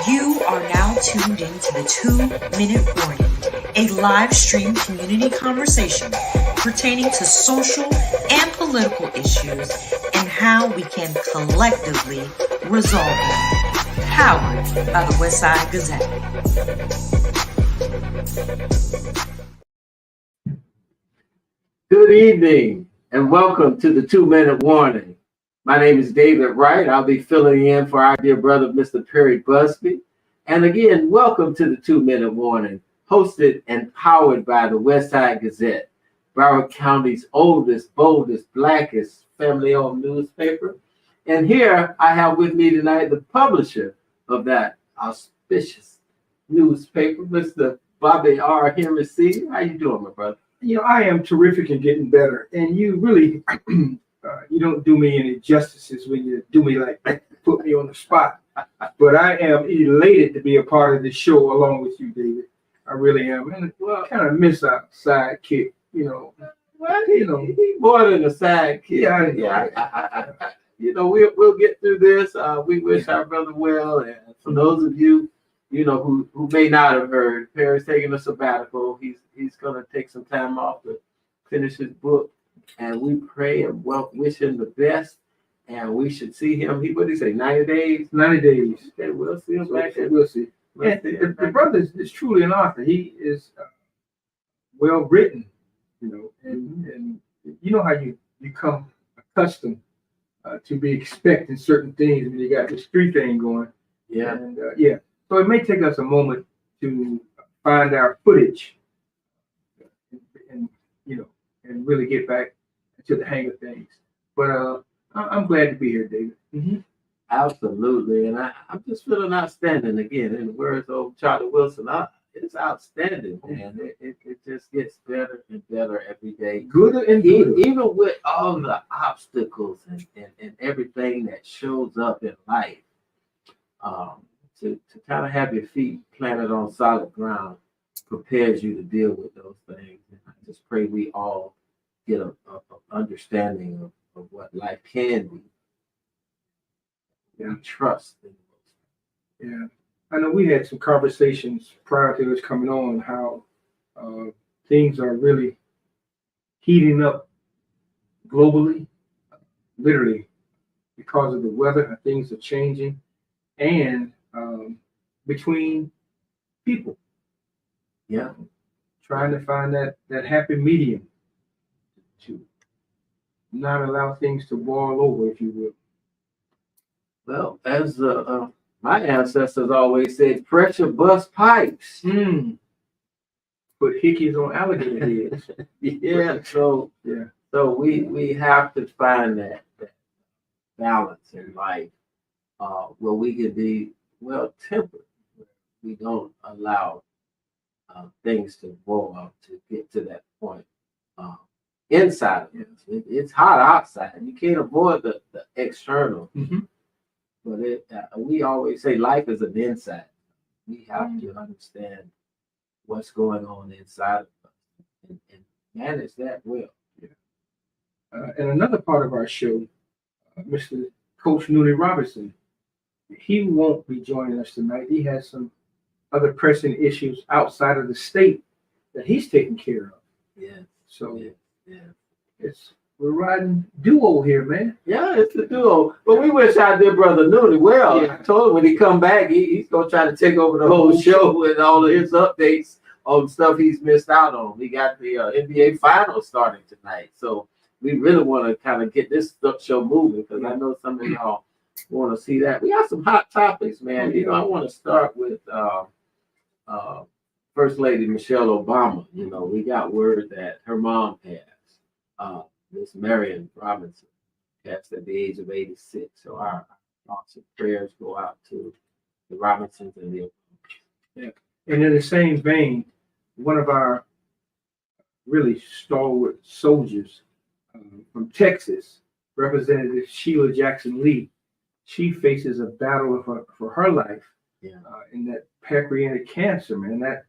You are now tuned into the 2-Minute Warning, a live stream community conversation pertaining to social and political issues and how we can collectively resolve them. Powered by the Westside Gazette. Good evening and welcome to the 2-Minute Warning. My name is David Wright. I'll be filling in for our dear brother, Mr. Perry Busby. And again, welcome to the 2-Minute Warning, hosted and powered by the Westside Gazette, Broward County's oldest, boldest, blackest family-owned newspaper. And here I have with me tonight the publisher of that auspicious newspaper, Mr. Bobby R. Henry Sr. How you doing, my brother? I am terrific and getting better. And you really, you don't do me any justices when you do me like that, put me on the spot. But I am elated to be a part of this show along with you, David. I really am. And kind of miss our sidekick, Well, he more than a sidekick. We'll get through this. We wish our brother well. And for those of you, who may not have heard, Perry's taking a sabbatical. He's going to take some time off to finish his book. And we pray and wish him the best. And we should see him. What did he say? 90 days? 90 days. Okay, we'll see him back. We'll see. And the brother is truly an author. He is well written, and you know how you become accustomed to be expecting certain things when you got this street thing going. Yeah. And so it may take us a moment to find our footage and really get back to the hang of things. But I'm glad to be here, David. Mm-hmm. Absolutely. And I'm just feeling outstanding again. In the words of Charlie Wilson, it's outstanding, man. It just gets better and better every day. Gooder and gooder. Even with all the obstacles and everything that shows up in life, to kind of have your feet planted on solid ground prepares you to deal with those things. And I just pray we all get a understanding of what life can be. And trust in those. Yeah. I know we had some conversations prior to this coming on how things are really heating up globally, literally, because of the weather. Things are changing, and between people, trying to find that happy medium to not allow things to boil over, if you will. Well, as my ancestors always said, pressure bust pipes. Put hickeys on alligator heads. So we have to find that balance in life where we can be well tempered. We don't allow things to boil up to get to that point. Inside of us, it's hot outside. You can't avoid the external. Mm-hmm. But we always say life is an inside. We have to understand what's going on inside of us and manage that well. And another part of our show, Mr. Coach Noonie Robinson, he won't be joining us tonight. He has some other pressing issues outside of the state that he's taking care of. Yeah. So we're riding duo here, man. Yeah, it's a duo. But we wish our dear brother Noonie well. Yeah. I told him when he come back, he's gonna try to take over the whole show with all of his updates on stuff he's missed out on. We got the NBA Finals starting tonight, so we really want to kind of get this show moving because I know some of y'all want to see that. We got some hot topics, man. I want to start with First Lady Michelle Obama. We got word that her mom passed. Miss Marion Robinson passed at the age of 86. So our thoughts and prayers go out to the Robinsons and the And in the same vein, one of our really stalwart soldiers from Texas, Representative Sheila Jackson Lee, she faces a battle for her life in that pancreatic cancer, man.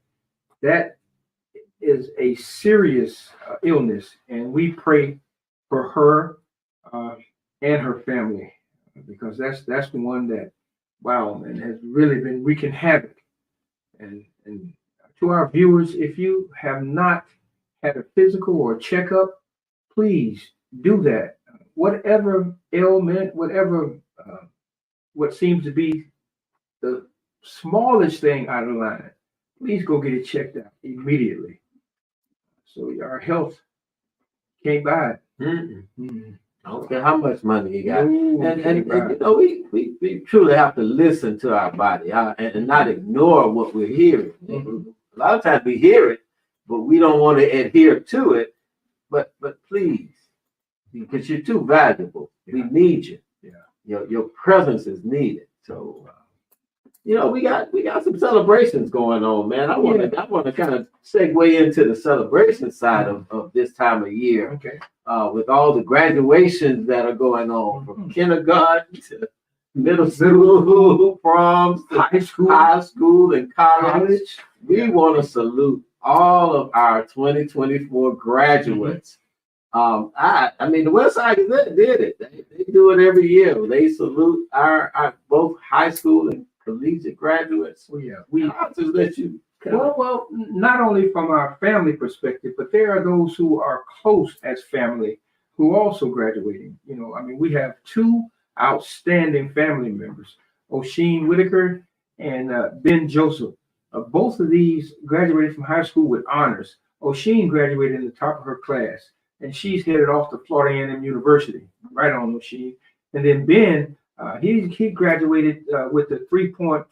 That is a serious illness, and we pray for her and her family because that's the one that wow, man, has really been wreaking havoc. And to our viewers, if you have not had a physical or a checkup, please do that. Whatever ailment, whatever what seems to be the smallest thing out of line, please go get it checked out immediately. So our health can't buy it. I don't care how much money you got. No, And can't buy you it. know, we truly have to listen to our body and not ignore what we're hearing. A lot of times we hear it, but we don't want to adhere to it. But please, because you're too valuable. We need you. Your presence is needed. So you know, we got some celebrations going on, man. I want to kind of segue into the celebration side of this time of year. Okay. With all the graduations that are going on from kindergarten to middle school, proms, to high school and college. We want to salute all of our 2024 graduates. I mean, the Westside Gazette did it. They do it every year. They salute our both high school and collegiate graduates. I'll just let you. Well, not only from our family perspective, but there are those who are close as family who are also graduating. You know, I mean, we have two outstanding family members, O'Sheen Whitaker and Ben Joseph. Both of these graduated from high school with honors. O'Sheen graduated in the top of her class, and she's headed off to Florida A&M University. Right on, O'Sheen. And then Ben, he graduated with a 3.5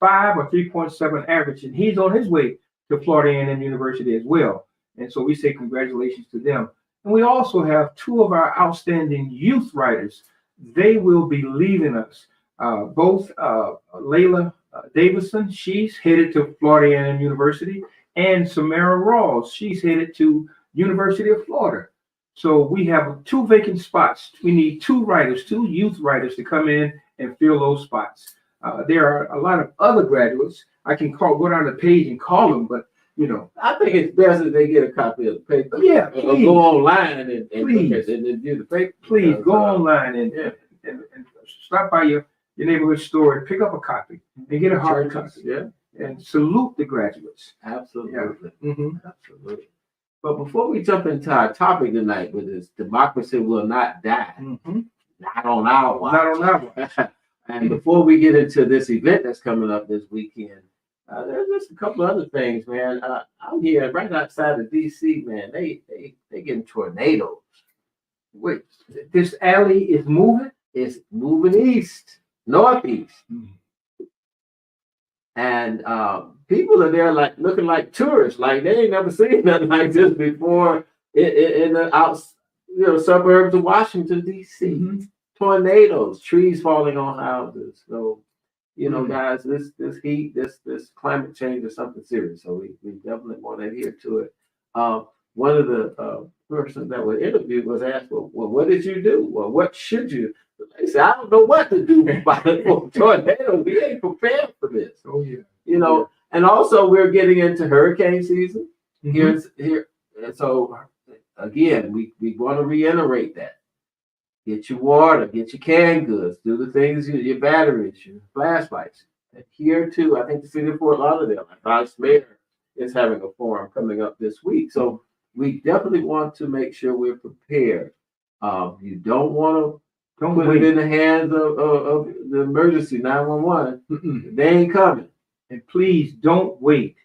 or 3.7 average, and he's on his way to Florida A&M University as well. And so we say congratulations to them. And we also have two of our outstanding youth writers. They will be leaving us. Both Layla Davison, she's headed to Florida A&M University, and Samara Rawls, she's headed to University of Florida. So we have two vacant spots. We need two youth writers to come in and fill those spots. There are a lot of other graduates. I can go down the page and call them, but you know, I think it's best if they get a copy of the paper. Yeah, please. Or go online and do the paper. Please go online and stop by your neighborhood store and pick up a copy and get a hard copy. Yeah. And salute the graduates. Absolutely. Yeah. Absolutely. But before we jump into our topic tonight, which is democracy will not die, not on our watch. Not on our watch. And before we get into this event that's coming up this weekend, there's just a couple of other things, man. Out here, right outside of DC, man, they getting tornadoes. Wait, this alley is moving? It's moving east, northeast. And people are there like looking like tourists, like they ain't never seen nothing like this before in the suburbs of Washington, D.C. Tornadoes, trees falling on houses. So, you know, guys, this heat, this climate change is something serious. So we definitely want to adhere to it. One of the persons that were interviewed was asked, well, what did you do? Well, what should you? They said, I don't know what to do about a tornado. We ain't prepared for this. Oh yeah. You know, and also we're getting into hurricane season here. And so again, we want to reiterate that. Get your water, get your canned goods, do the things, your batteries, your flashlights. Adhere to, I think the city of Fort Lauderdale, Vice Mayor is having a forum coming up this week. So we definitely want to make sure we're prepared. You don't want to put it in the hands of the emergency 911. They ain't coming. And please don't wait.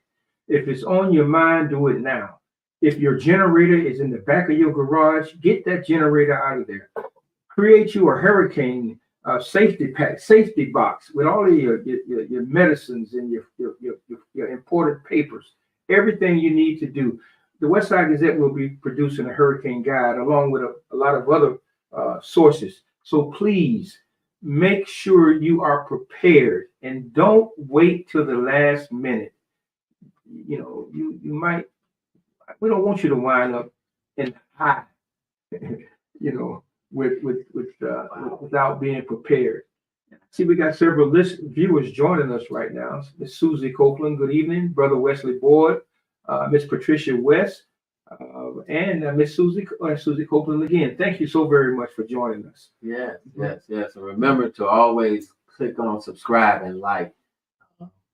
If it's on your mind, do it now. If your generator is in the back of your garage, get that generator out of there. Create you a hurricane safety box with all of your medicines and your important papers. Everything you need to do. The Westside Gazette will be producing a hurricane guide along with a lot of other sources. So please make sure you are prepared and don't wait till the last minute. You know, you might, we don't want you to wind up in high, you know, without being prepared. See, we got several viewers joining us right now. Miss Susie Copeland, good evening. Brother Wesley Boyd, Miss Patricia West, and Miss Susie Copeland again. Thank you so very much for joining us. Yes. And remember to always click on subscribe and like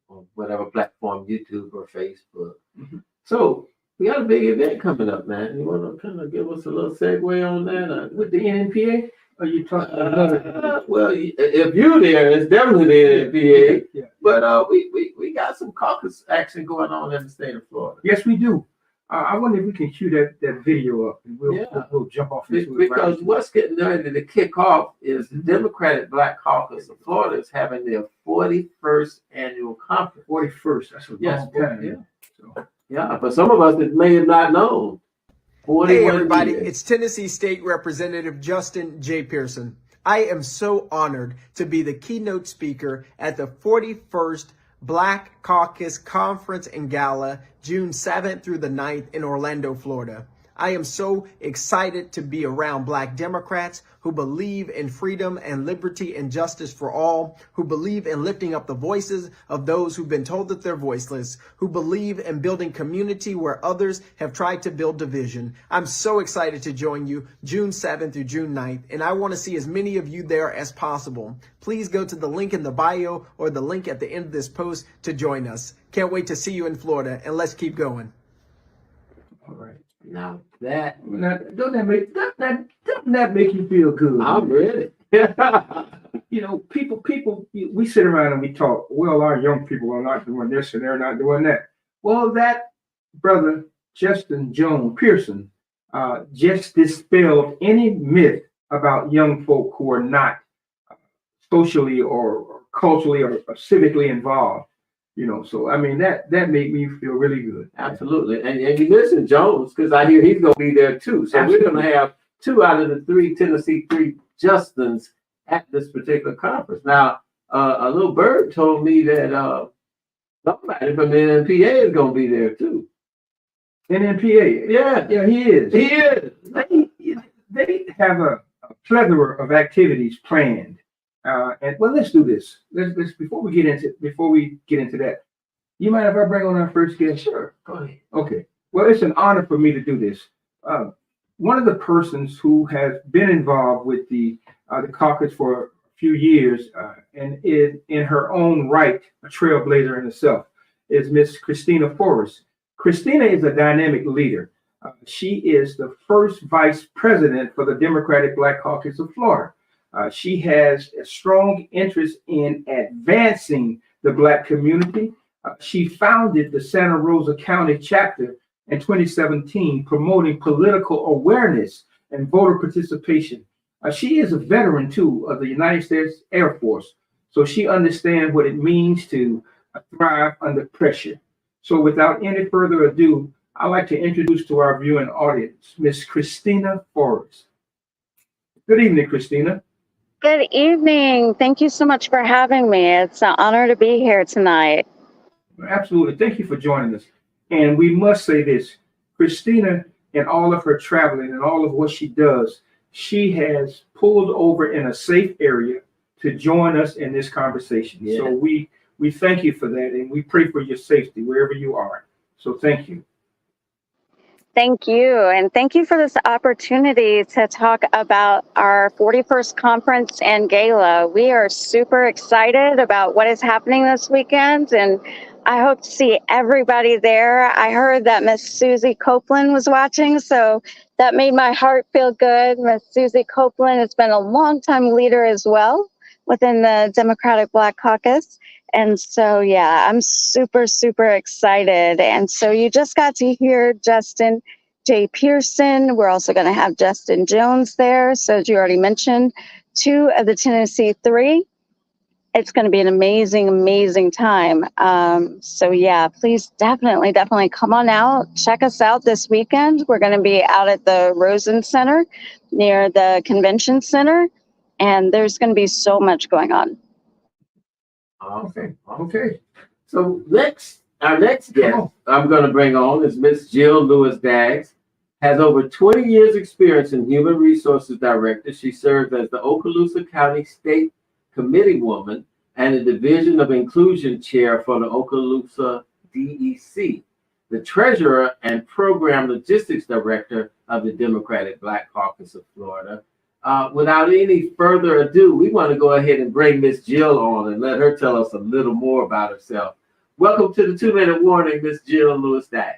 on whatever platform, YouTube or Facebook. Mhm. So we got a big event coming up, man. You want to kind of give us a little segue on that? With the NNPA? Are you talking about another? Well, if you're there, it's definitely the NNPA. Yeah. But we got some caucus action going on in the state of Florida. Yes, we do. I wonder if we can cue that video up, and we'll jump off into it. Because what's getting ready to kick off is the Democratic Black Caucus of Florida is having their 41st annual conference. 41st. That's a long time. Yeah. So. Yeah, for some of us that may have not known. Hey everybody, it's Tennessee State Representative Justin J. Pearson. I am so honored to be the keynote speaker at the 41st Black Caucus Conference and Gala, June 7th through the 9th in Orlando, Florida. I am so excited to be around Black Democrats who believe in freedom and liberty and justice for all, who believe in lifting up the voices of those who've been told that they're voiceless, who believe in building community where others have tried to build division. I'm so excited to join you June 7th through June 9th, and I want to see as many of you there as possible. Please go to the link in the bio or the link at the end of this post to join us. Can't wait to see you in Florida, and let's keep going. All right. Now that Doesn't that make you feel good? I'm ready. You know, people, we sit around and we talk. Well, our young people are not doing this and they're not doing that. Well, that brother Justin Jones Pearson just dispelled any myth about young folk who are not socially or culturally or civically involved. You know, so I mean that made me feel really good. Absolutely. And you listen, Jones, because I hear he's going to be there too. So We're going to have 2 out of the 3 Tennessee 3 Justins at this particular conference. Now, a little bird told me that somebody from the NNPA is going to be there too. NNPA? Yeah, he is. He is. They have a plethora of activities planned. And well, let's do this. Let's before we get into that. You mind if I bring on our first guest? Sure. Go ahead. Okay. Well, it's an honor for me to do this. One of the persons who has been involved with the caucus for a few years and is in her own right a trailblazer in herself is Miss Christina Forrest. Christina is a dynamic leader. She is the first vice president for the Democratic Black Caucus of Florida. She has a strong interest in advancing the Black community. She founded the Santa Rosa County chapter in 2017, promoting political awareness and voter participation. She is a veteran, too, of the United States Air Force, so she understands what it means to thrive under pressure. So without any further ado, I'd like to introduce to our viewing audience, Miss Christina Forrest. Good evening, Christina. Good evening. Thank you so much for having me. It's an honor to be here tonight. Absolutely. Thank you for joining us. And we must say this, Christina, in all of her traveling and all of what she does, she has pulled over in a safe area to join us in this conversation. Yeah. So we thank you for that, and we pray for your safety wherever you are. So thank you. Thank you. And thank you for this opportunity to talk about our 41st conference and gala. We are super excited about what is happening this weekend, and I hope to see everybody there. I heard that Miss Susie Copeland was watching, so that made my heart feel good. Miss Susie Copeland has been a longtime leader as well within the Democratic Black Caucus. And so, yeah, I'm super, super excited. And so you just got to hear Justin J. Pearson. We're also going to have Justin Jones there. So as you already mentioned, 2 of the Tennessee 3. It's going to be an amazing, amazing time. So yeah, please definitely come on out. Check us out this weekend. We're going to be out at the Rosen Center near the Convention Center. And there's going to be so much going on. Okay. So our next guest I'm going to bring on is Miss Jill Lewis Daggs. Has over 20 years experience in human resources director. She served as the Okaloosa County State Committee woman and the Division of Inclusion Chair for the Okaloosa DEC, the Treasurer and Program Logistics Director of the Democratic Black Caucus of Florida. without any further ado, we want to go ahead and bring Miss Jill on and let her tell us a little more about herself. Welcome to the 2-minute warning, Miss Jill Lewis-Dag.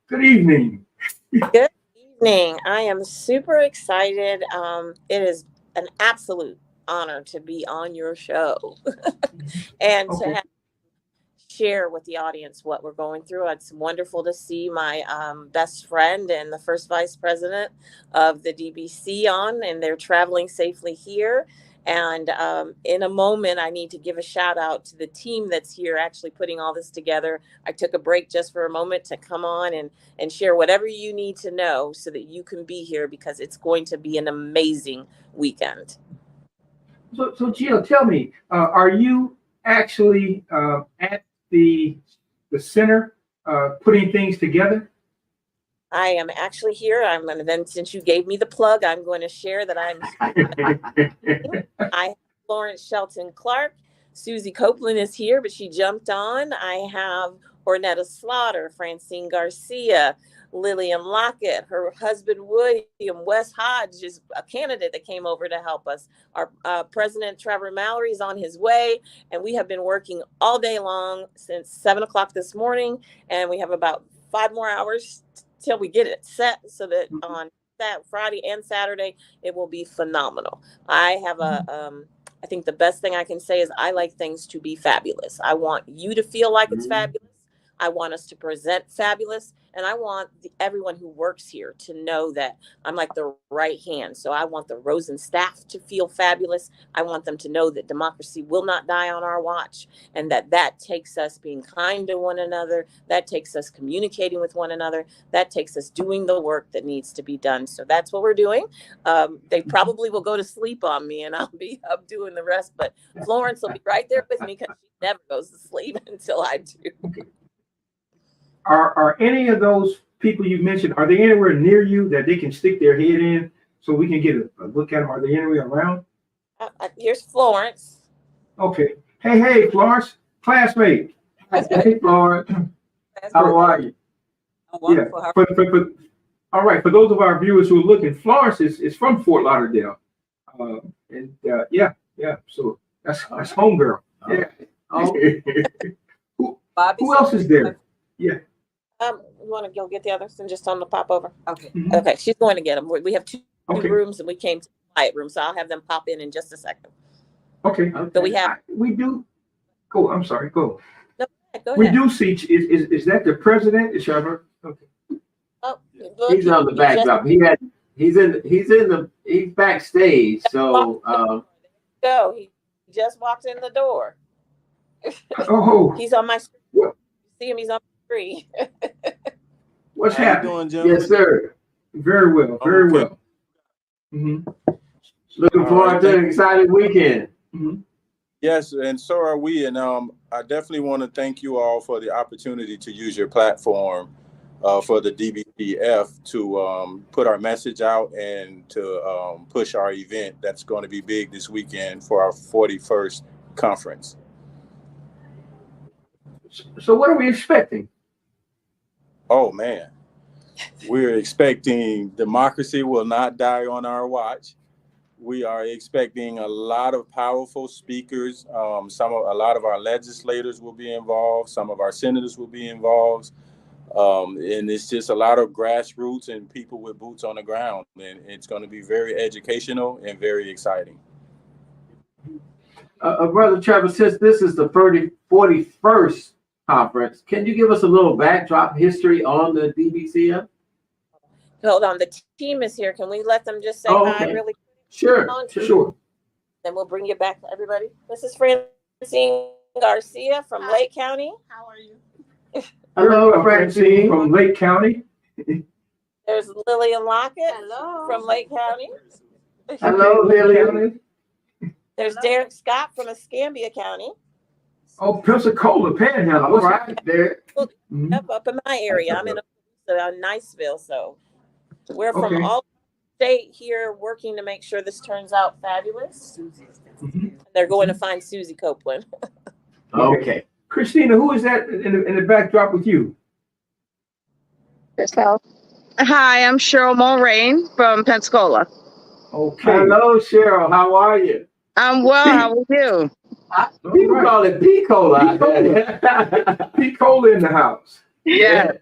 Good evening. Good evening. I am super excited. It is an absolute honor to be on your show and to have share with the audience what we're going through. It's wonderful to see my best friend and the first vice president of the DBC on, and they're traveling safely here. And in a moment, I need to give a shout out to the team that's here actually putting all this together. I took a break just for a moment to come on and share whatever you need to know so that you can be here, because it's going to be an amazing weekend. So Jill, tell me, are you actually at the center putting things together? I am actually here. I'm going to then, since you gave me the plug, I'm going to share that I have Florence Shelton Clark. Susie Copeland is here, but she jumped on. I have Ornetta Slaughter, Francine Garcia, Lillian Lockett, her husband William, Wes Hodge is a candidate that came over to help us. Our President Trevor Mallory is on his way, and we have been working all day long since 7 o'clock this morning, and we have about 5 more hours till we get it set so that on that Friday and Saturday it will be phenomenal. I have I think the best thing I can say is I like things to be fabulous. I want you to feel like it's fabulous. I want us to present fabulous, and I want everyone who works here to know that I'm like the right hand. So I want the Rosen staff to feel fabulous. I want them to know that democracy will not die on our watch, and that takes us being kind to one another. That takes us communicating with one another. That takes us doing the work that needs to be done. So that's what we're doing. They probably will go to sleep on me, and I'll be up doing the rest. But Florence will be right there with me because she never goes to sleep until I do. Are any of those people you mentioned, are they anywhere near you that they can stick their head in so we can get a look at them? Are they anywhere around? Here's Florence. Okay. Hey, Florence, classmate. Hey, Florence. How are you? Yeah. All right. For those of our viewers who are looking, Florence is from Fort Lauderdale. So that's homegirl. Yeah. Who else is there? Yeah. You want to go get the others and just tell them to pop over? Okay. Mm-hmm. Okay. She's going to get them. We have two rooms, and we came to the quiet room, so I'll have them pop in just a second. Okay. So we do. Go. I'm sorry. Go. No, go ahead. We do see. Is that the president? Is Trevor? Okay. Oh, look, he's on the backdrop. He's backstage. So go. He just walked in the door. Oh. He's on my screen. What? See him? He's on my screen. What's happening? Doing, gentlemen? yes, sir. Very well. Very well. Mm-hmm. Looking forward to an exciting weekend. Mm-hmm. Yes, and so are we. And I definitely want to thank you all for the opportunity to use your platform for the DBCF to put our message out and to push our event that's going to be big this weekend for our 41st conference. So what are we expecting? Oh, man. We're expecting democracy will not die on our watch. We are expecting a lot of powerful speakers. A lot of our legislators will be involved. Some of our senators will be involved. And it's just a lot of grassroots and people with boots on the ground. And it's going to be very educational and very exciting. Brother Trevor, since this is the 41st conference, can you give us a little backdrop history on the DBCF? Hold on, the team is here. Can we let them just say hi really quick? Sure. Then we'll bring you back to everybody. This is Francine Garcia from Lake County. How are you? Hello, Francine from Lake County. There's Lillian Lockett from Lake County. Hello, Lillian. There's Derek Scott from Escambia County. Oh, Pensacola Panhandle. All right, there. Up in my area. I'm in Niceville, so we're from all state here working to make sure this turns out fabulous. They're going to find Susie Copeland. Okay. Christina, who is that in the backdrop with you? Yourself. Hi, I'm Cheryl Mulrain from Pensacola. Okay. Hello, Cheryl. How are you? I'm well. How are you? People call it P-Cola. P-Cola in the house. Yeah.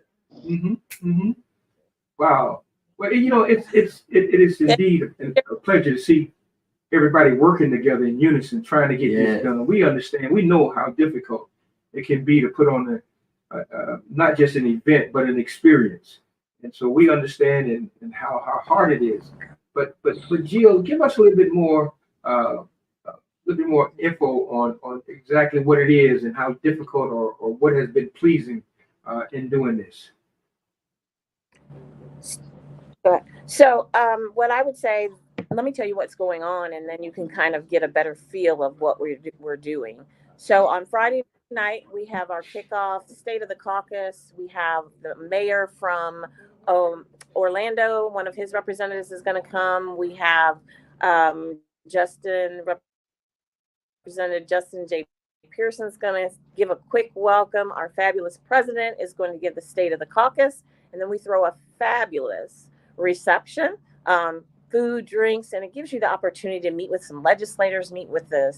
Wow. Well, it is indeed a pleasure to see everybody working together in unison, trying to get this done. We understand. We know how difficult it can be to put on not just an event, but an experience. And so we understand and how hard it is. But Jill, give us a little bit more info on exactly what it is and how difficult or what has been pleasing in doing this. So what I would say, let me tell you what's going on, and then you can kind of get a better feel of what we're doing. So on Friday night, we have our kickoff, State of the Caucus. We have the mayor from Orlando. One of his representatives is going to come. We have Representative Justin J. Pearson is going to give a quick welcome. Our fabulous president is going to give the State of the Caucus. And then we throw a fabulous reception, food, drinks, and it gives you the opportunity to meet with some legislators, meet with the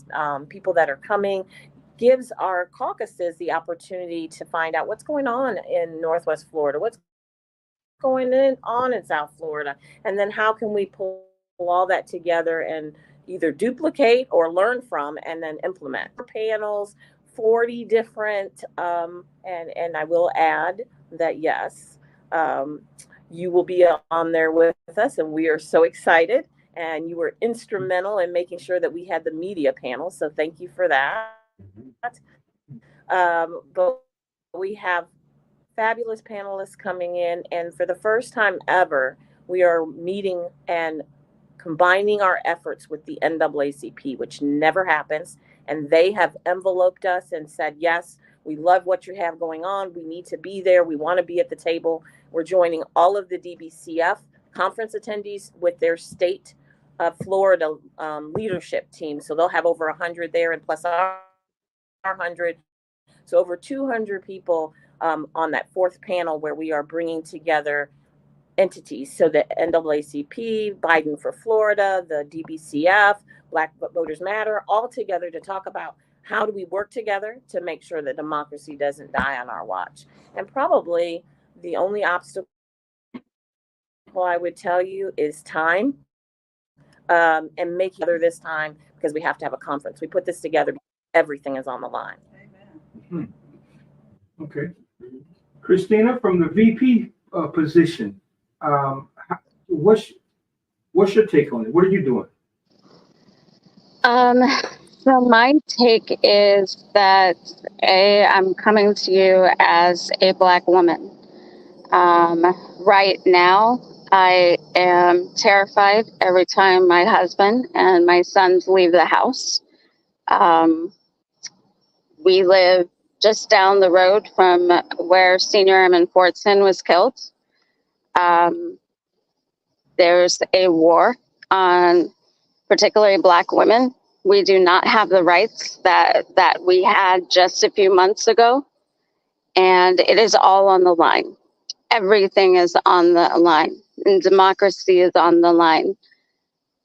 people that are coming, gives our caucuses the opportunity to find out what's going on in Northwest Florida, what's going on in South Florida, and then how can we pull all that together and either duplicate or learn from and then implement. Panels, 40 different, and I will add that, yes, you will be on there with us, and we are so excited. And you were instrumental in making sure that we had the media panel, so thank you for that. But we have fabulous panelists coming in, and for the first time ever, we are meeting and combining our efforts with the NAACP, which never happens. And they have enveloped us and said, yes, we love what you have going on. We need to be there. We want to be at the table. We're joining all of the DBCF conference attendees with their state of Florida leadership team. So they'll have over 100 there, and plus our 100. So over 200 people on that fourth panel where we are bringing together entities. So the NAACP, Biden for Florida, the DBCF, Black Voters Matter, all together to talk about how do we work together to make sure that democracy doesn't die on our watch. And probably the only obstacle I would tell you is time, and making it this time, because we have to have a conference. We put this together because everything is on the line. Amen. Okay. Christina, from the VP position, what's your take on it? What are you doing? So my take is that I'm coming to you as a Black woman. Right now, I am terrified every time my husband and my sons leave the house. We live just down the road from where Senior Airman Fortson was killed. There's a war on particularly Black women. We do not have the rights that we had just a few months ago. And it is all on the line. Everything is on the line, and democracy is on the line.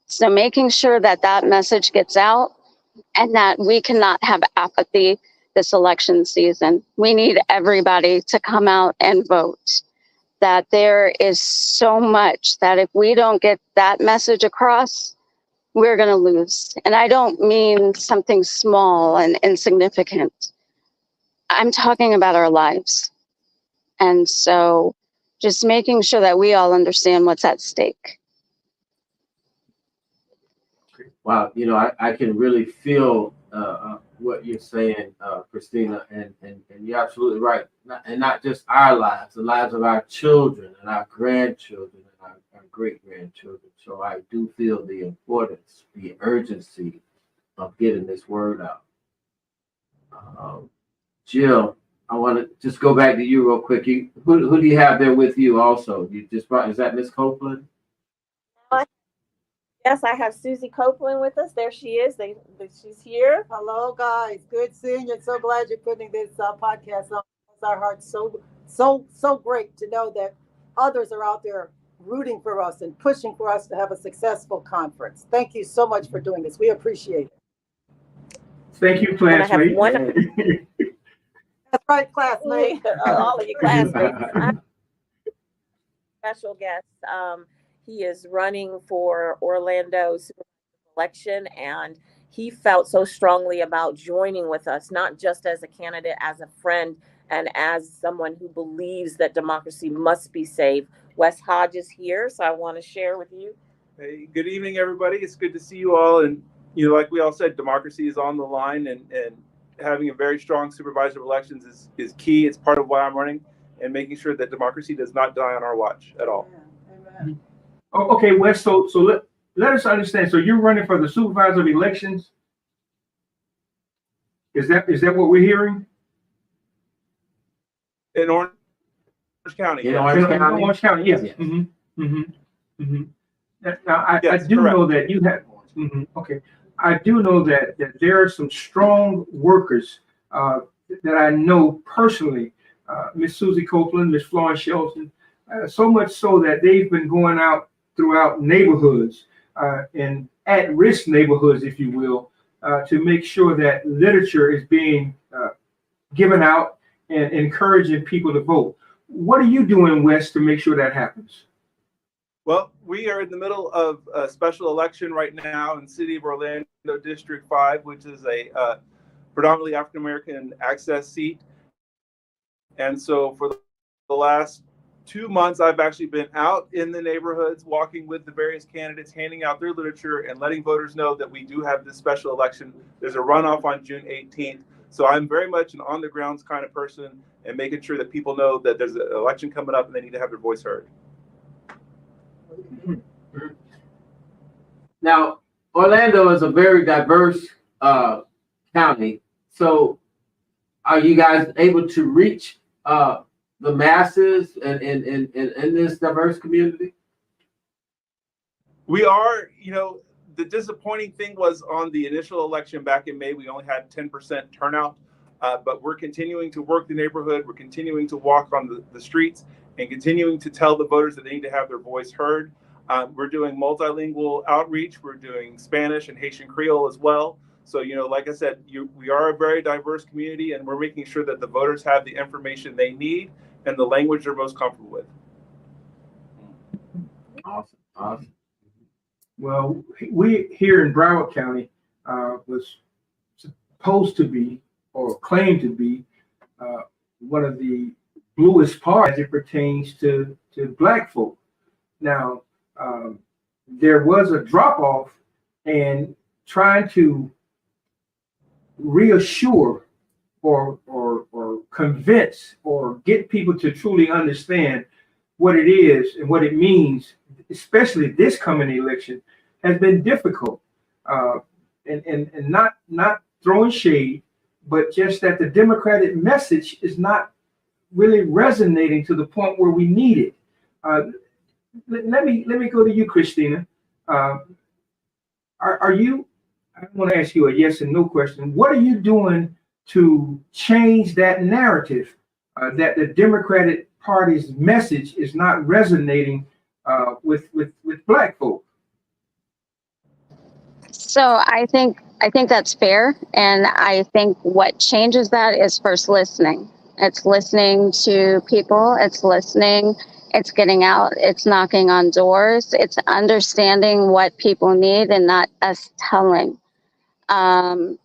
So making sure that that message gets out, and that we cannot have apathy this election season. We need everybody to come out and vote. That there is so much that if we don't get that message across, we're going to lose. And I don't mean something small and insignificant. I'm talking about our lives. And so just making sure that we all understand what's at stake. Wow, I can really feel what you're saying, Christina, and you're absolutely right. Not just our lives, the lives of our children and our grandchildren and our great-grandchildren. So I do feel the importance, the urgency of getting this word out. Jill, I want to just go back to you real quick. Who do you have there with you also? You just brought, is that Miss Copeland? Yes, I have Susie Copeland with us. There she is. She's here. Hello, guys. Good seeing you. So glad you're putting this podcast on. It's our hearts so great to know that others are out there rooting for us and pushing for us to have a successful conference. Thank you so much for doing this. We appreciate it. Thank you, And I have classmate. one That's right, classmate. all of you classmates. I have a special guest. He is running for Orlando supervisor election, and he felt so strongly about joining with us, not just as a candidate, as a friend, and as someone who believes that democracy must be saved. Wes Hodge is here, so I want to share with you. Hey, good evening, everybody. It's good to see you all. And, you know, like we all said, democracy is on the line, and having a very strong supervisor of elections is key. It's part of why I'm running, and making sure that democracy does not die on our watch at all. Amen. Oh, okay, Wes, so let us understand. So you're running for the supervisor of elections? Is that what we're hearing? In Orange County. In Orange County? Orange County, yes. Yes. Now, I Yes, do correct. know that you have, okay. I do know that there are some strong workers that I know personally, Miss Susie Copeland, Miss Florence Shelton, so much so that they've been going out throughout neighborhoods and at-risk neighborhoods, if you will, to make sure that literature is being given out and encouraging people to vote. What are you doing, Wes, to make sure that happens? Well, we are in the middle of a special election right now in the city of Orlando District 5, which is a predominantly African-American access seat. And so for the last 2 months, I've actually been out in the neighborhoods, walking with the various candidates, handing out their literature and letting voters know that we do have this special election. There's a runoff on June 18th. So I'm very much an on the grounds kind of person, and making sure that people know that there's an election coming up and they need to have their voice heard. Now, Orlando is a very diverse county. So are you guys able to reach the masses in this diverse community? We are, you know, the disappointing thing was on the initial election back in May, we only had 10% turnout, but we're continuing to work the neighborhood. We're continuing to walk on the streets and continuing to tell the voters that they need to have their voice heard. We're doing multilingual outreach. We're doing Spanish and Haitian Creole as well. So, you know, like I said, we are a very diverse community, and we're making sure that the voters have the information they need and the language they're most comfortable with. Awesome. Well, we here in Broward County was supposed to be, or claimed to be, one of the bluest parts as it pertains to Black folk. Now, there was a drop off, and trying to reassure or convince or get people to truly understand what it is and what it means, especially this coming election, has been difficult. And not throwing shade, but just that the Democratic message is not really resonating to the point where we need it. Let me go to you, Christina. Are you? I want to ask you a yes and no question. What are you doing to change that narrative that the Democratic Party's message is not resonating with Black folk? So I think that's fair, and I think what changes that is first listening. It's listening to people. It's listening. It's getting out. It's knocking on doors. It's understanding what people need and not us telling.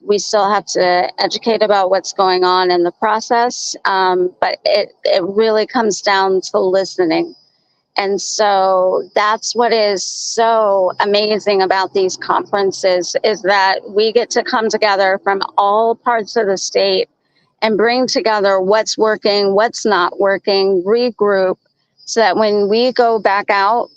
We still have to educate about what's going on in the process, but it really comes down to listening. And so that's what is so amazing about these conferences, is that we get to come together from all parts of the state and bring together what's working, what's not working, regroup, so that when we go back out,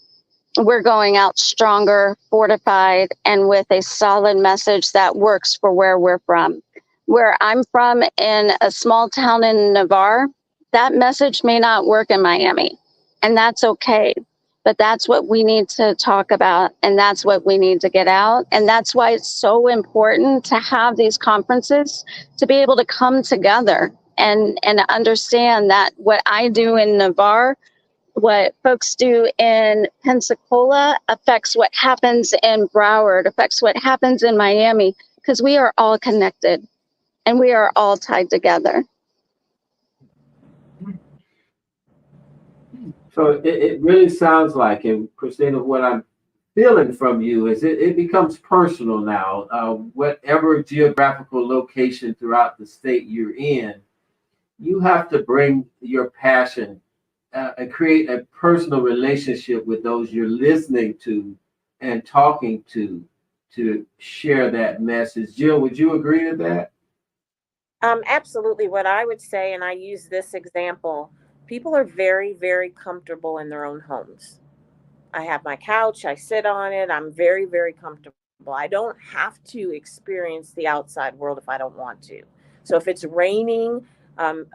we're going out stronger, fortified, and with a solid message that works for where we're from. Where I'm from, in a small town in Navarre, that message may not work in Miami, and that's okay. But that's what we need to talk about, and that's what we need to get out. And that's why it's so important to have these conferences, to be able to come together and understand that what I do in Navarre what folks do in Pensacola affects what happens in Broward, affects what happens in Miami, because we are all connected and we are all tied together. So it really sounds like, and Christina, what I'm feeling from you is it becomes personal now. Whatever geographical location throughout the state you're in, you have to bring your passion and create a personal relationship with those you're listening to and talking to share that message. Jill, would you agree to that? Absolutely. What I would say, and I use this example, people are very, very comfortable in their own homes. I have my couch, I sit on it, I'm very, very comfortable. I don't have to experience the outside world if I don't want to. So if it's raining,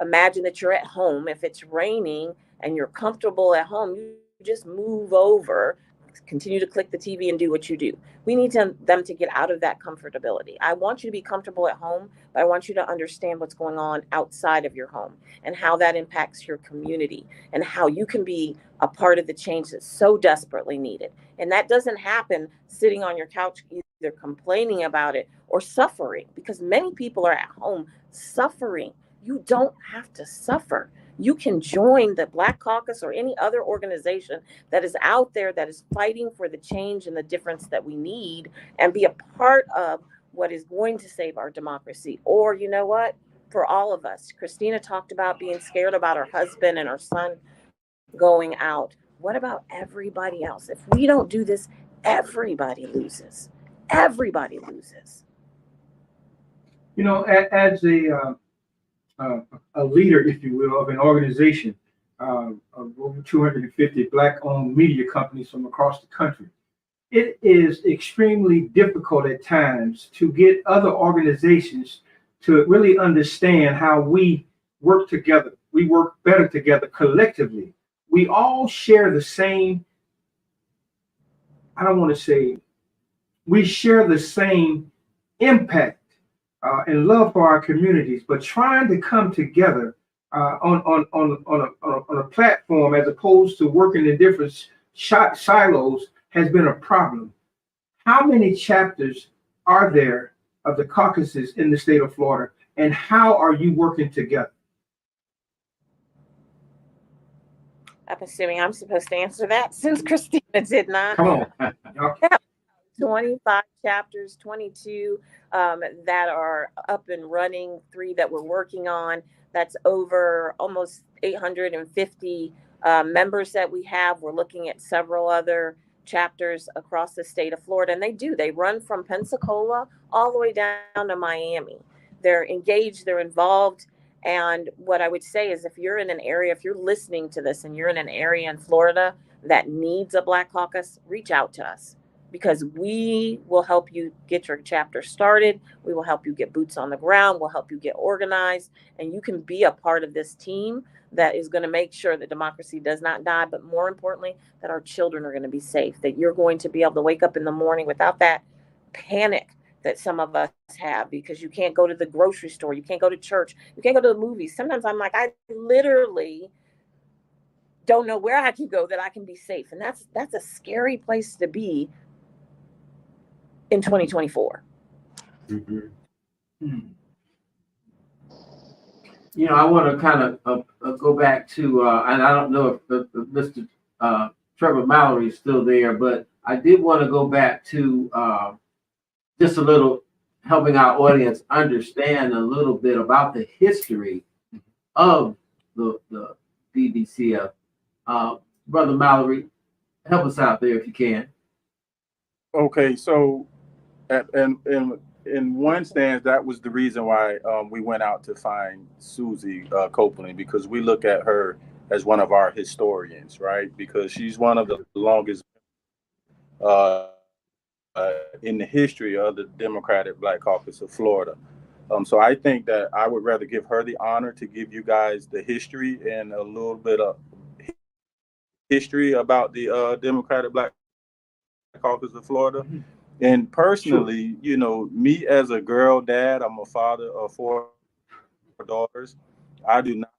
imagine that you're at home. If it's raining and you're comfortable at home, you just move over, continue to click the TV and do what you do. We need them to get out of that comfortability. I want you to be comfortable at home, but I want you to understand what's going on outside of your home and how that impacts your community and how you can be a part of the change that's so desperately needed. And that doesn't happen sitting on your couch either complaining about it or suffering, because many people are at home suffering. You don't have to suffer. You can join the Black Caucus or any other organization that is out there that is fighting for the change and the difference that we need and be a part of what is going to save our democracy. Or, you know what? For all of us, Christina talked about being scared about her husband and her son going out. What about everybody else? If we don't do this, everybody loses. Everybody loses. You know, as a leader, if you will, of an organization of over 250 Black-owned media companies from across the country, it is extremely difficult at times to get other organizations to really understand how we work together. We work better together collectively. We all share the same, I don't want to say, we share the same impact and love for our communities, but trying to come together on a platform as opposed to working in different silos has been a problem. How many chapters are there of the caucuses in the state of Florida, and how are you working together? I'm assuming I'm supposed to answer that since Christina did not. Come on. 25 chapters, 22 that are up and running, 3 that we're working on. That's over almost 850 members that we have. We're looking at several other chapters across the state of Florida, and they run from Pensacola all the way down to Miami. They're engaged, they're involved. And what I would say is, if you're in an area, if you're listening to this and you're in an area in Florida that needs a Black Caucus, reach out to us, because we will help you get your chapter started. We will help you get boots on the ground. We'll help you get organized, and you can be a part of this team that is going to make sure that democracy does not die, but more importantly, that our children are going to be safe, that you're going to be able to wake up in the morning without that panic that some of us have, because you can't go to the grocery store, you can't go to church, you can't go to the movies. Sometimes I'm like, I literally don't know where I can go that I can be safe. And that's a scary place to be in 2024. Mm-hmm. You know, I want to kind of go back to, and I don't know if Mr. Trevor Mallory is still there, but I did want to go back to just a little, helping our audience understand a little bit about the history of the BBCF. Brother Mallory, help us out there if you can. Okay, so in one stance, that was the reason why we went out to find Susie Copeland, because we look at her as one of our historians, right? Because she's one of the longest in the history of the Democratic Black Caucus of Florida. So I think that I would rather give her the honor to give you guys the history and a little bit of history about the Democratic Black Caucus of Florida. Mm-hmm. And personally, sure, you know, me as a girl dad, I'm a father of 4 daughters. I do not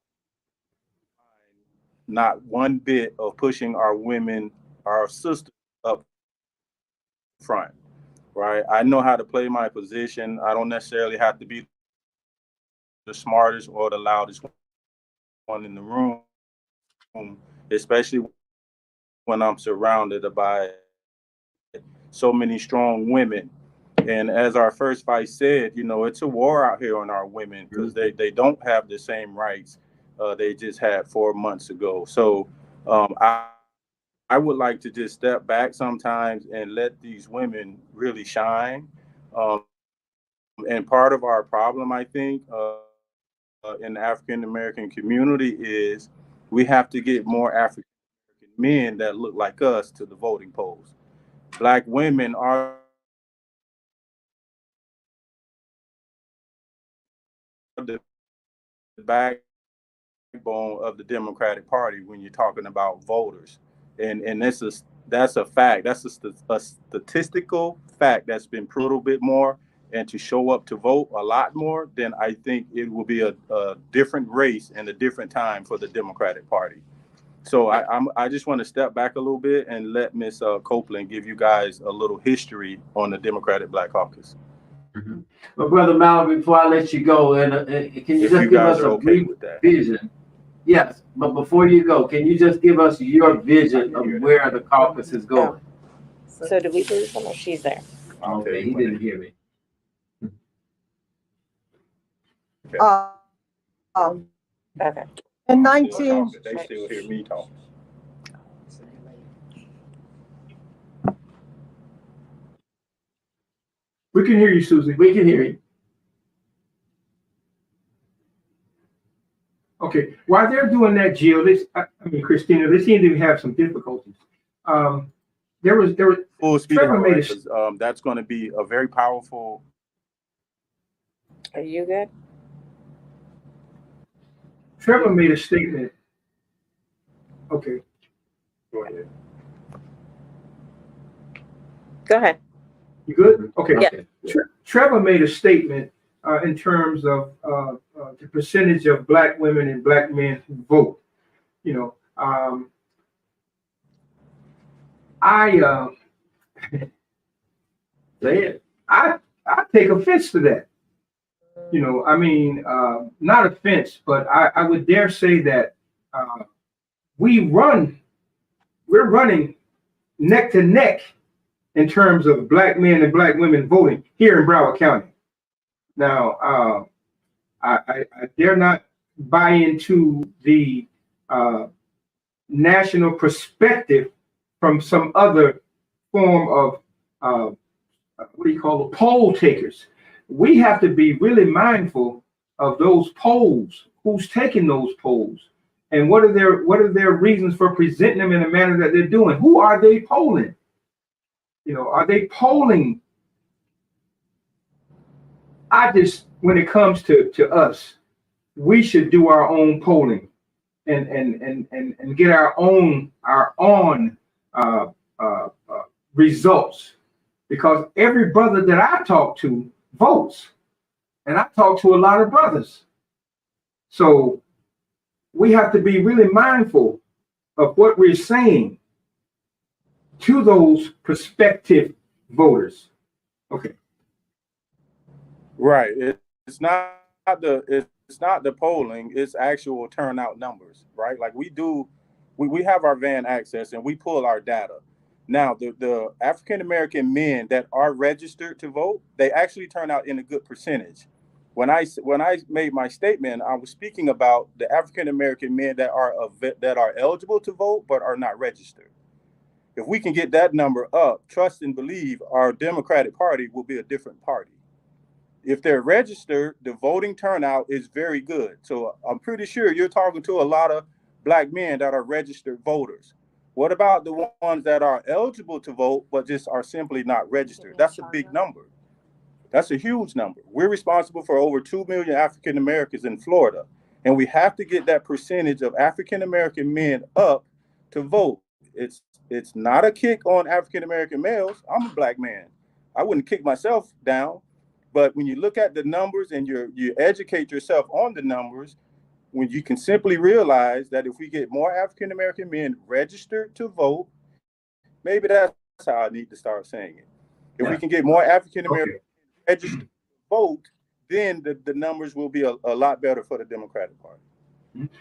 not one bit of pushing our women, our sisters up front, right? I know how to play my position. I don't necessarily have to be the smartest or the loudest one in the room, especially when I'm surrounded by so many strong women. And as our first vice said, you know, it's a war out here on our women because they don't have the same rights they just had 4 months ago. So I would like to just step back sometimes and let these women really shine. And part of our problem, I think, in the African American community is we have to get more African American men that look like us to the voting polls. Black women are the backbone of the Democratic Party when you're talking about voters, and that's a fact. That's a statistical fact that's been proved a little bit more, and to show up to vote a lot more, then I think it will be a different race and a different time for the Democratic Party. So I just want to step back a little bit and let Ms. Copeland give you guys a little history on the Democratic Black Caucus. Mm-hmm. Well, Brother Mallory, before I let you go, and can you just give us a brief vision? Yes, but before you go, can you just give us your vision of where the caucus is going? So did we lose him or she's there? Okay, he didn't hear me. Okay. In 19. They still hear me talk. We can hear you, Susie. We can hear you. Okay, while they're doing that, Jill, Christina, they seem to have some difficulties. There was full speed on that's going to be a very powerful. Are you good? Trevor made a statement. Okay. Go ahead. Go ahead. You good? Okay. Yeah. Trevor made a statement in terms of the percentage of Black women and Black men who vote. You know, I take offense to that. You know, I mean, not offense, but I would dare say that we're running neck to neck in terms of Black men and Black women voting here in Broward County. Now, I dare not buy into the national perspective from some other form of poll takers. We have to be really mindful of those polls, who's taking those polls, and what are their reasons for presenting them in the manner that they're doing. Who are they polling? You know, are they polling? When it comes to us, we should do our own polling and get our own results, because every brother that I talk to votes, and I talk to a lot of brothers. So we have to be really mindful of what we're saying to those prospective voters. Okay. Right. It's not the polling, it's actual turnout numbers, right? Like we have our van access and we pull our data. Now, the African American men that are registered to vote, they actually turn out in a good percentage. When I made my statement, I was speaking about the African American men that are eligible to vote but are not registered. If we can get that number up, trust and believe our Democratic Party will be a different party. If they're registered, the voting turnout is very good. So I'm pretty sure you're talking to a lot of Black men that are registered voters. What about the ones that are eligible to vote, but just are simply not registered? That's a big number. That's a huge number. We're responsible for over 2 million African Americans in Florida, and we have to get that percentage of African American men up to vote. It's not a kick on African American males. I'm a Black man. I wouldn't kick myself down. But when you look at the numbers and you educate yourself on the numbers, when you can simply realize that if we get more African American men registered to vote, maybe that's how I need to start saying it. If we can get more African American registered to vote, then the numbers will be a lot better for the Democratic Party.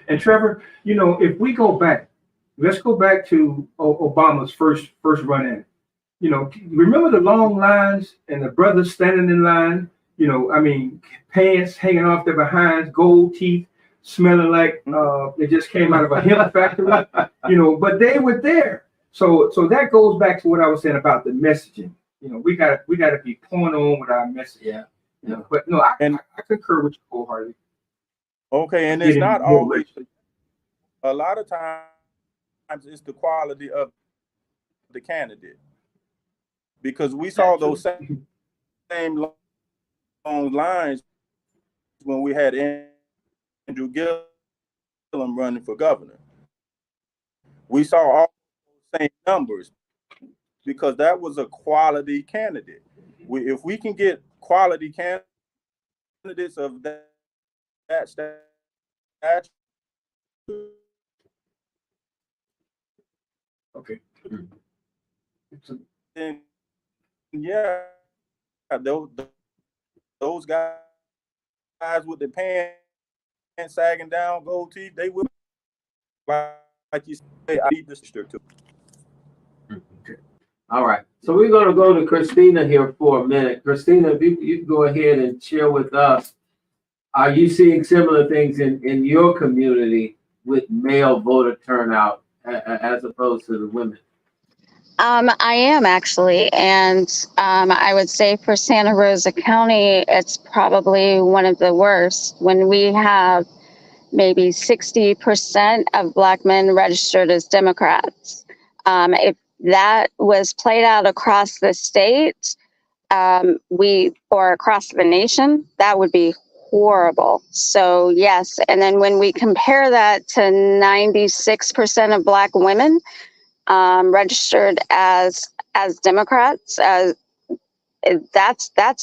And Trevor, you know, if we go back, let's go back to Obama's first run at it. You know, remember the long lines and the brothers standing in line, you know, I mean, pants hanging off their behinds, gold teeth, smelling like they just came out of a hemp factory, you know, but they were there. So that goes back to what I was saying about the messaging. You know, we gotta be point on with our message. Yeah. But no, I concur with you wholeheartedly. Okay, and it's not always. A lot of times, it's the quality of the candidate, because we saw those same long lines when we had Andrew Gillum running for governor. We saw all the same numbers because that was a quality candidate. If we can get quality candidates of that stature, okay. Then yeah, those guys with the pants sagging down, gold teeth, they will, like you say, I need this too. Okay. All right. So we're going to go to Christina here for a minute. Christina, if you can go ahead and share with us, are you seeing similar things in your community with male voter turnout as opposed to the women? I am actually, and I would say for Santa Rosa County, it's probably one of the worst when we have maybe 60% of Black men registered as Democrats. If that was played out across the state, or across the nation, that would be horrible. So yes, and then when we compare that to 96% of Black women registered as Democrats, that's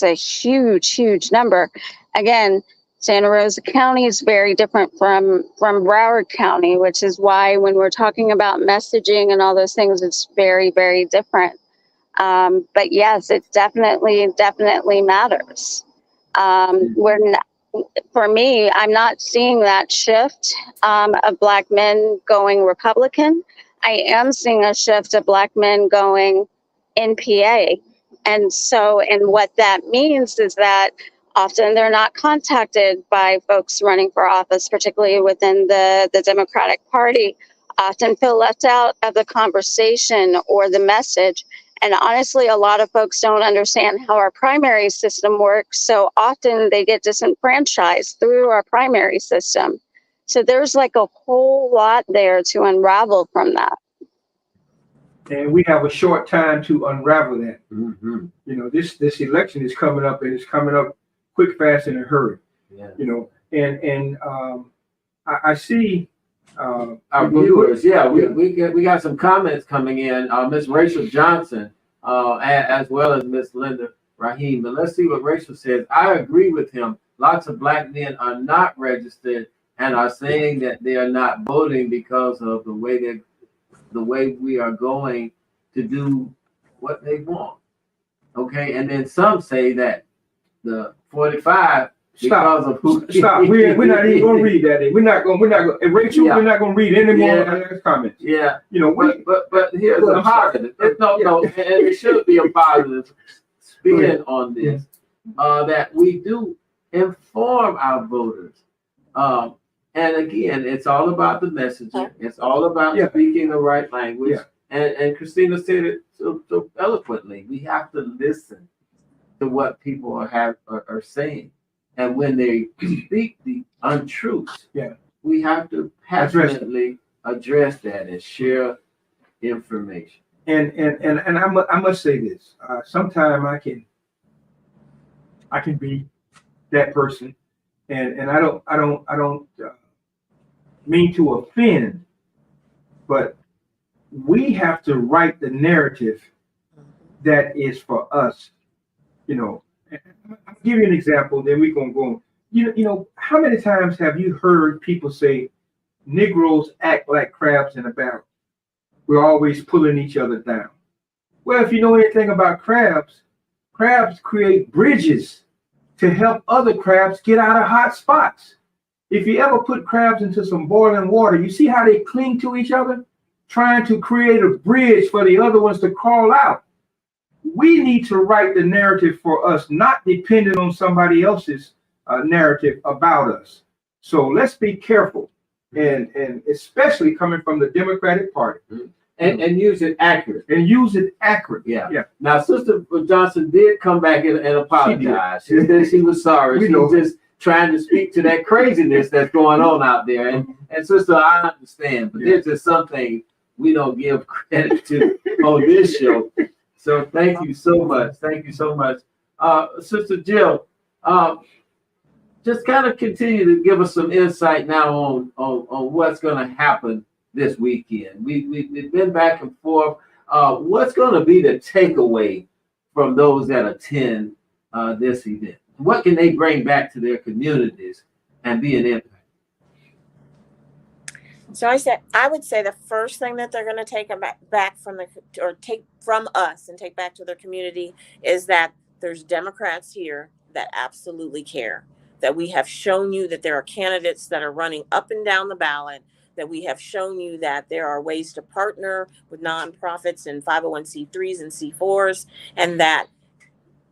a huge number. Again, Santa Rosa County is very different from Broward County, which is why when we're talking about messaging and all those things, it's very different. But yes, it definitely matters. For me, I'm not seeing that shift of Black men going Republican. I am seeing a shift of Black men going NPA. And what that means is that often they're not contacted by folks running for office, particularly within the Democratic Party, often feel left out of the conversation or the message. And honestly, a lot of folks don't understand how our primary system works. So often they get disenfranchised through our primary system. So there's like a whole lot there to unravel from that. And we have a short time to unravel that. Mm-hmm. You know, this election is coming up, and it's coming up quick, fast, and in a hurry. Yeah. You know, and I see our viewers. Yeah, we got some comments coming in. Miss Rachel Johnson, as well as Miss Linda Rahim. But let's see what Rachel says. I agree with him. Lots of Black men are not registered and are saying that they are not voting because of the way we are going to do what they want. Okay, and then some say that the 45 because of who. Stop. We're not even going to read that. We're not going. And Rachel, we're not going to read any more comments. Yeah. You know, but here's a positive. No, and it should be a positive spin on this. That we do inform our voters. And again, it's all about the messaging. It's all about speaking the right language. Yeah. And Christina said it so eloquently. We have to listen to what people are saying. And when they speak the untruths, we have to passionately address that and share information. And I must say this. Sometimes I can be that person, and I don't mean to offend, but we have to write the narrative that is for us. You know, I'll give you an example, then we're going to go on. how many times have you heard people say Negroes act like crabs in a barrel? We're always pulling each other down. Well, if you know anything about crabs create bridges to help other crabs get out of hot spots. If you ever put crabs into some boiling water, you see how they cling to each other, trying to create a bridge for the other ones to crawl out. We need to write the narrative for us, not depending on somebody else's narrative about us. So let's be careful, and especially coming from the Democratic Party. And use it accurate. Yeah. Now, Sister Johnson did come back and apologize. She said she was sorry. She was just trying to speak to that craziness that's going on out there. And Sister, I understand, but there's just something we don't give credit to on this show. So thank you so much. Thank you so much. Sister Jill, just kind of continue to give us some insight now on what's going to happen this weekend. We've been back and forth. What's going to be the takeaway from those that attend this event? What can they bring back to their communities and be an impact? So I would say the first thing that they're going to take back take from us and take back to their community is that there's Democrats here that absolutely care. That we have shown you that there are candidates that are running up and down the ballot, that we have shown you that there are ways to partner with nonprofits and 501c3s and C4s, and that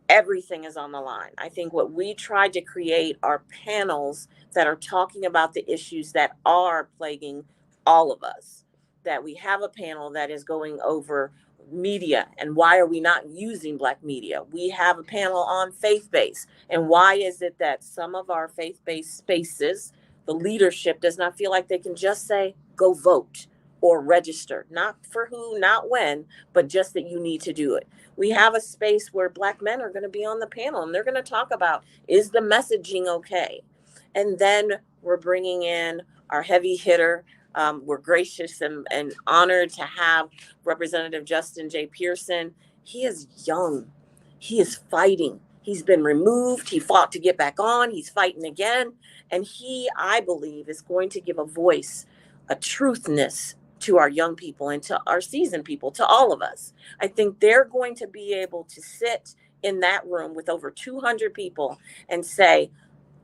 everything is on the line. I think what we tried to create are panels that are talking about the issues that are plaguing all of us. That we have a panel that is going over media and why are we not using Black media. We have a panel on faith-based, and why is it that some of our faith-based spaces, the leadership does not feel like they can just say, go vote or register, not for who, not when, but just that you need to do it. We have a space where Black men are going to be on the panel, and they're going to talk about, is the messaging okay? And then we're bringing in our heavy hitter. We're gracious and honored to have Representative Justin J. Pearson. He is young. He is fighting. He's been removed. He fought to get back on. He's fighting again. And he, I believe, is going to give a voice, a truthness to our young people and to our seasoned people, to all of us. I think they're going to be able to sit in that room with over 200 people and say,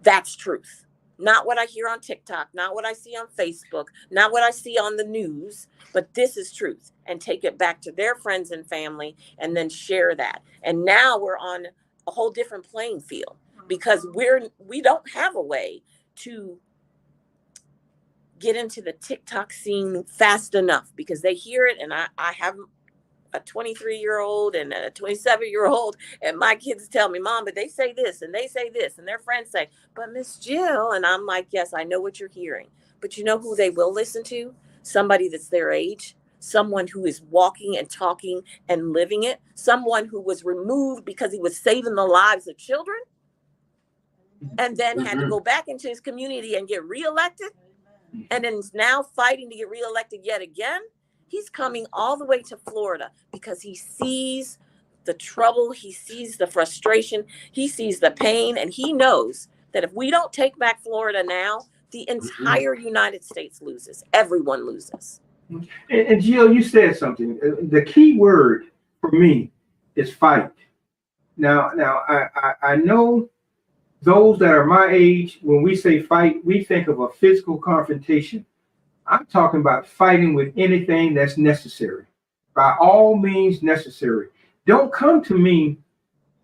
that's truth. Not what I hear on TikTok, not what I see on Facebook, not what I see on the news, but this is truth, and take it back to their friends and family and then share that. And now we're on a whole different playing field because we don't have a way to get into the TikTok scene fast enough because they hear it. And I have a 23-year-old and a 27-year-old, and my kids tell me, Mom, but they say this and they say this, and their friends say, but Miss Jill, and I'm like, yes, I know what you're hearing, but you know who they will listen to? Somebody that's their age, someone who is walking and talking and living it, someone who was removed because he was saving the lives of children and then had to go back into his community and get reelected, and then is now fighting to get reelected yet again. He's coming all the way to Florida because he sees the trouble, he sees the frustration, he sees the pain, and he knows that if we don't take back Florida now, the entire United States loses. Everyone loses. And Jill, you said something. The key word for me is fight. Now I know those that are my age, when we say fight, we think of a physical confrontation. I'm talking about fighting with anything that's necessary, by all means necessary. Don't come to me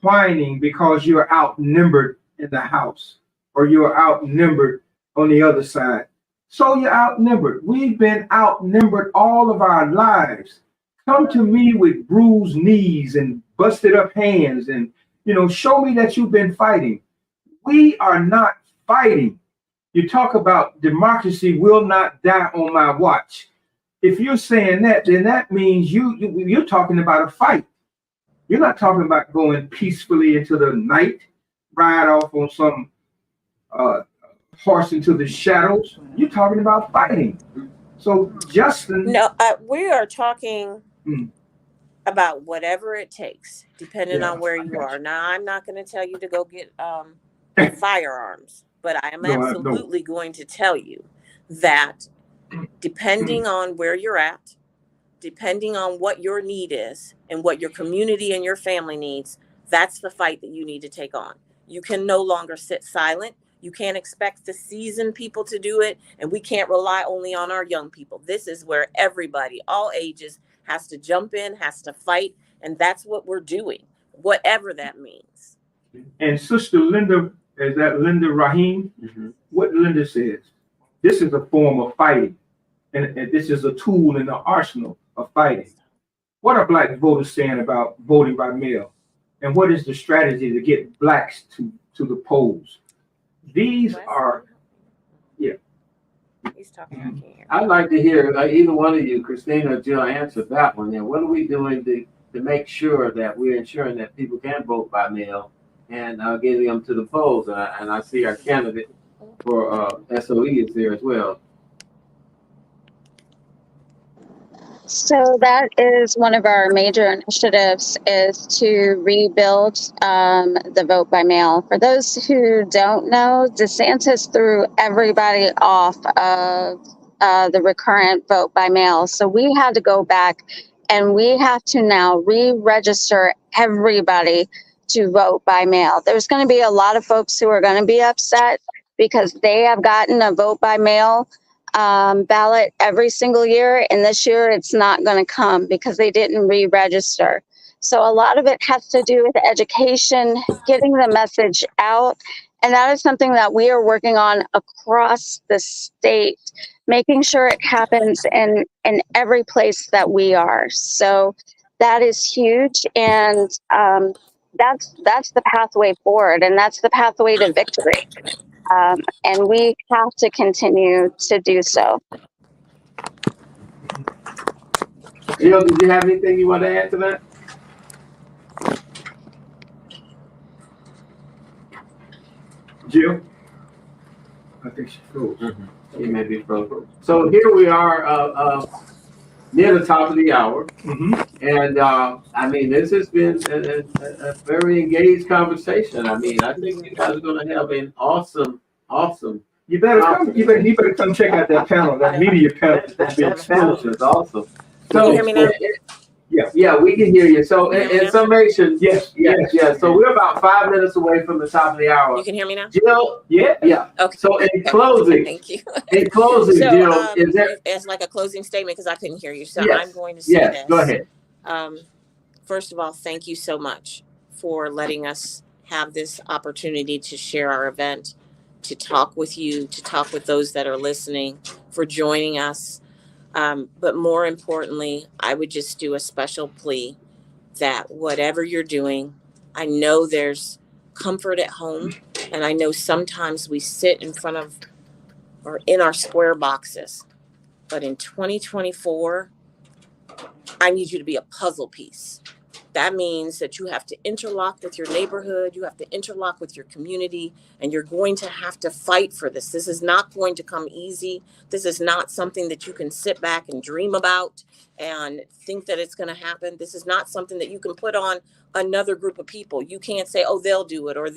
whining because you're outnumbered in the house or you're outnumbered on the other side. So you're outnumbered. We've been outnumbered all of our lives. Come to me with bruised knees and busted up hands and, show me that you've been fighting. We are not fighting. You talk about democracy will not die on my watch. If you're saying that, then that means you're talking about a fight. You're not talking about going peacefully into the night, ride off on some horse into the shadows. You're talking about fighting. So Justin. No, we are talking about whatever it takes, depending on where you are. Now, I'm not going to tell you to go get firearms. But I am No, absolutely going to tell you that depending on where you're at, depending on what your need is and what your community and your family needs, that's the fight that you need to take on. You can no longer sit silent. You can't expect the seasoned people to do it, and we can't rely only on our young people. This is where everybody, all ages, has to jump in, has to fight, and that's what we're doing, whatever that means. And Sister Linda, is that Linda Rahim? Mm-hmm. What Linda says, this is a form of fighting, and this is a tool in the arsenal of fighting. What are Black voters saying about voting by mail? And what is the strategy to get Blacks to the polls? These are, yeah. He's talking, I can't hear. I'd like to hear either one of you, Christina or Jill, answer that one. Now, what are we doing to make sure that we're ensuring that people can vote by mail and getting them to the polls? And I see our candidate for SOE is there as well. So that is one of our major initiatives, is to rebuild the vote by mail. For those who don't know, DeSantis threw everybody off of the recurrent vote by mail. So we had to go back and we have to now re-register everybody to vote by mail. There's going to be a lot of folks who are going to be upset because they have gotten a vote by mail ballot every single year, and this year it's not going to come because they didn't re-register. So a lot of it has to do with education, getting the message out, and that is something that we are working on across the state, making sure it happens in every place that we are. So that is huge, and that's the pathway forward, and that's the pathway to victory. And we have to continue to do so. Jill, did you have anything you want to add to that? Jill? I think she froze. Mm-hmm. She may be frozen. So here we are near the top of the hour. Mm-hmm. And I mean, this has been a very engaged conversation. I mean, I think you guys are going to have an awesome. You better come check out that panel, that media panel. That panel is awesome. Can you hear me now? Yeah, we can hear you. So in summation, yes. So we're about 5 minutes away from the top of the hour. You can hear me now? Jill, yeah. Okay. So in closing, thank you. So, Jill, is there? It's like a closing statement because I couldn't hear you. So Yes. I'm going to say this. Go ahead. First of all, thank you so much for letting us have this opportunity to share our event, to talk with you, to talk with those that are listening, for joining us. But more importantly, I would just do a special plea that whatever you're doing, I know there's comfort at home. And I know sometimes we sit in front of or in our square boxes. But in 2024, I need you to be a puzzle piece. That means that you have to interlock with your neighborhood, you have to interlock with your community, and you're going to have to fight for this. This is not going to come easy. This is not something that you can sit back and dream about and think that it's going to happen. This is not something that you can put on another group of people. You can't say, oh, they'll do it, or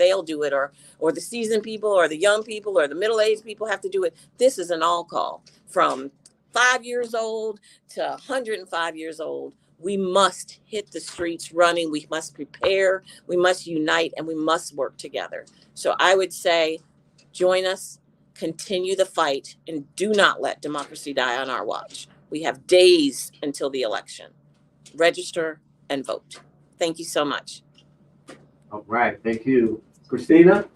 the seasoned people, or the young people, or the middle-aged people have to do it. This is an all call from 5 years old to 105 years old. We must hit the streets running. We must prepare. We must unite, and we must work together. So I would say, join us, continue the fight, and do not let democracy die on our watch. We have days until the election. Register and vote. Thank you so much. All right. Thank you. Christina?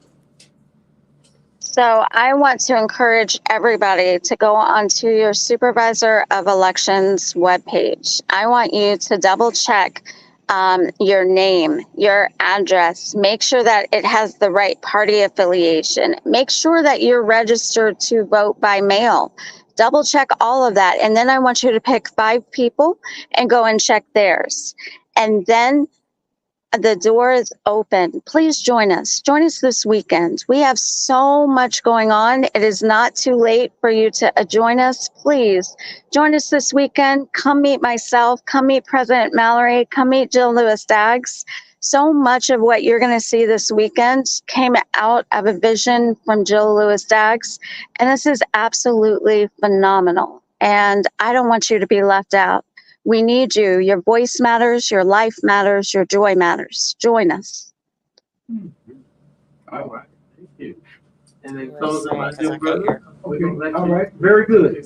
So I want to encourage everybody to go onto your Supervisor of Elections webpage. I want you to double check your name, your address, make sure that it has the right party affiliation, make sure that you're registered to vote by mail. Double check all of that. And then I want you to pick 5 people and go and check theirs. And then the door is open. Please join us. Join us this weekend. We have so much going on. It is not too late for you to join us. Please join us this weekend. Come meet myself. Come meet President Mallory. Come meet Jill Lewis Daggs. So much of what you're going to see this weekend came out of a vision from Jill Lewis Daggs, and this is absolutely phenomenal. And I don't want you to be left out. We need you. Your voice matters, your life matters, your joy matters. Join us. All right. Thank you. And then Yes, closing my because dear I can't brother. hear. We're gonna let All you- right, very good.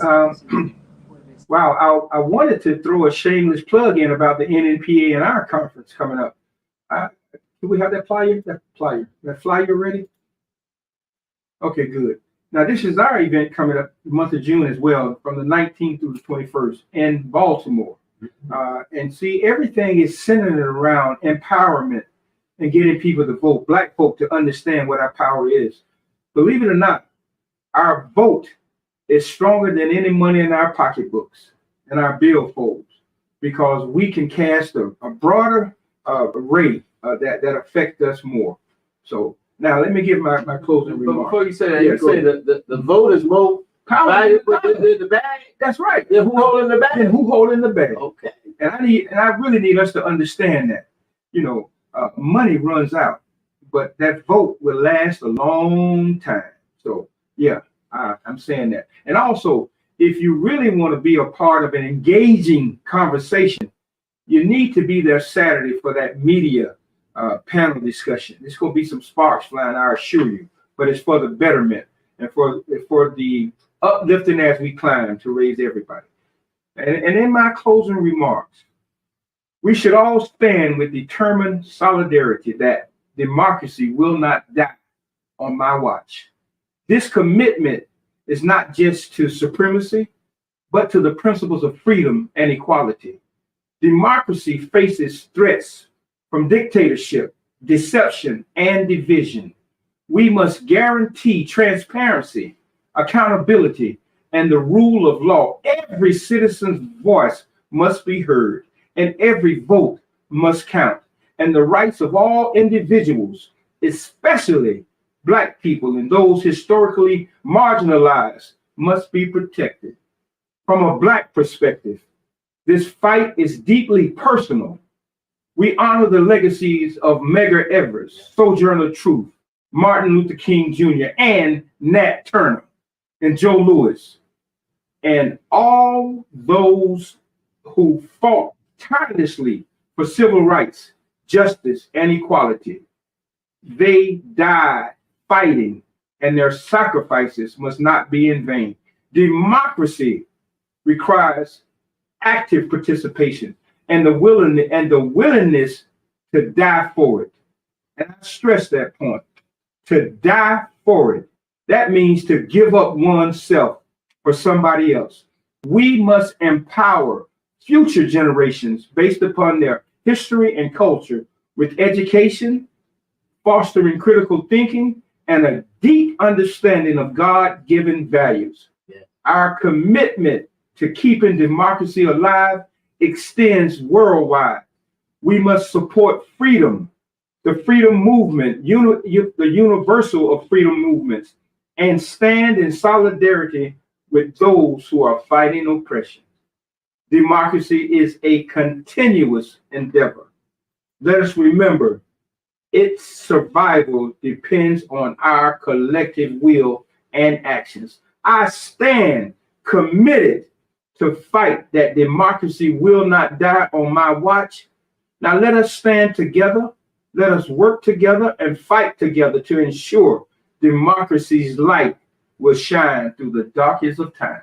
Wow, I wanted to throw a shameless plug in about the NNPA and our conference coming up. Do we have that flyer? That flyer ready? Okay, good. Now, this is our event coming up the month of June as well, from the 19th through the 21st in Baltimore. And see, everything is centered around empowerment and getting people to vote, Black folk to understand what our power is. Believe it or not, our vote is stronger than any money in our pocketbooks and our billfolds, because we can cast a broader array that affect us more. So now let me give my closing But remarks. before you say that, Yeah, you go say ahead. that the vote is more valuable than the bag. That's right. Then who holding the bag? And who holding the bag? Okay. And I really need us to understand that, money runs out, but that vote will last a long time. So yeah, I'm saying that. And also, if you really want to be a part of an engaging conversation, you need to be there Saturday for that media panel discussion. There's going to be some sparks flying, I assure you, but it's for the betterment and for the uplifting as we climb to raise everybody. And in my closing remarks, we should all stand with determined solidarity that democracy will not die on my watch. This commitment is not just to supremacy, but to the principles of freedom and equality. Democracy faces threats from dictatorship, deception, and division. We must guarantee transparency, accountability, and the rule of law. Every citizen's voice must be heard, and every vote must count. And the rights of all individuals, especially Black people and those historically marginalized, must be protected. From a Black perspective, this fight is deeply personal. We honor the legacies of Medgar Evers, Sojourner Truth, Martin Luther King Jr., and Nat Turner, and Joe Louis, and all those who fought tirelessly for civil rights, justice, and equality. They died fighting, and their sacrifices must not be in vain. Democracy requires active participation and the willingness to die for it. And I stress that point, to die for it. That means to give up oneself for somebody else. We must empower future generations based upon their history and culture with education, fostering critical thinking, and a deep understanding of God-given values. Yeah. Our commitment to keeping democracy alive extends worldwide. We must support freedom, the freedom movement, the universal of freedom movements, and stand in solidarity with those who are fighting oppression. Democracy is a continuous endeavor. Let us remember, its survival depends on our collective will and actions. I stand committed to fight that democracy will not die on my watch. Now let us stand together, let us work together and fight together to ensure democracy's light will shine through the darkest of times.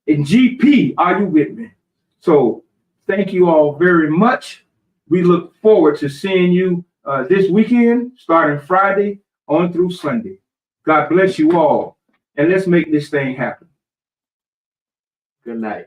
In GP, are you with me? So thank you all very much. We look forward to seeing you this weekend, starting Friday on through Sunday. God bless you all, and let's make this thing happen. Good night.